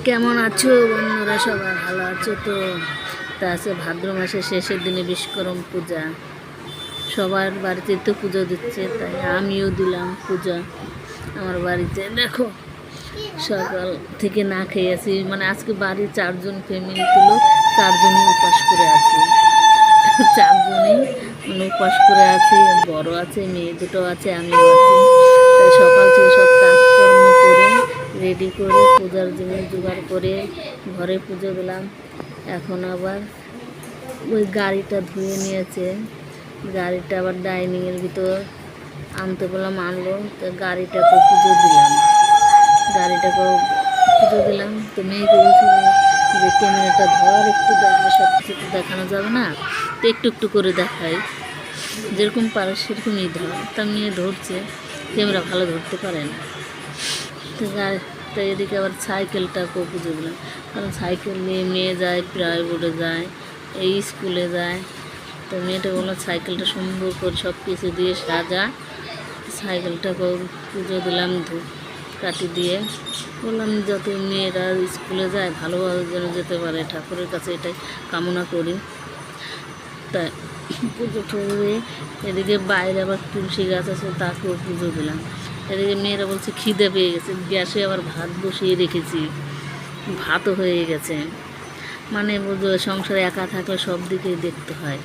কেমন আছো বন্ধুরা? সবাই ভালো আছো তো? তা আছে ভাদ্র মাসের শেষের দিনে বিশ্বকর্মা পূজা, সবার বাড়িতে তো পুজো দিচ্ছে, তাই আমিও দিলাম পূজা আমার বাড়িতে। দেখো সকাল থেকে না খেয়ে আছি, মানে আজকে বাড়ির 4জন ফ্যামিলি তুলো, 4জনই উপাস করে আছি। 4জনই মানে উপাস করে আছি, বড় আছে, মেয়ে দুটো আছে, আমিও আছি। তাই সকাল থেকে সব কাজকর্ম করে রেডি করে পূজার জিনিস জোগাড় করে ঘরে পুজো দিলাম। এখন আবার ওই গাড়িটা ধুয়ে নিয়েছে, গাড়িটা আবার ডাইনিংয়ের ভিতর আনতে বললাম, আনলো। তো গাড়িটাকে পুজো দিলাম, তো মেয়েকে বলছিলাম যে ক্যামেরাটা ধর, একটু দেখলে সব কিছু তো দেখানো যাবে না, তো একটু একটু করে দেখাই, যেরকম পারে সেরকমই ধর। তা মেয়ে ধরছে, ক্যামেরা ভালো ধরতে পারে না। তো এদিকে আবার সাইকেলটাকেও পুজো দিলাম, কারণ সাইকেল নিয়ে মেয়ে যায়, প্রাইভেটে যায়, এই স্কুলে যায়। তো মেয়েটা বললাম সাইকেলটা সুন্দর করে সব কিছু দিয়ে সাজা, সাইকেলটাকেও পুজো দিলাম ধূপ কাটি দিয়ে। বললাম যত মেয়েরা স্কুলে যায় ভালোভাবে যেন যেতে পারে, ঠাকুরের কাছে এটাই কামনা করি। তাই পুজো করে এদিকে বাইরে আবার তুলসী গাছ আছে, তাকেও পুজো দিলাম। এদিকে মেয়েরা বলছে খিদে পেয়ে গেছে, গ্যাসে আবার ভাত বসিয়ে রেখেছি, ভাতও হয়ে গেছে। মানে বুঝো সংসারে একা থাকলে সব দিকেই দেখতে হয়।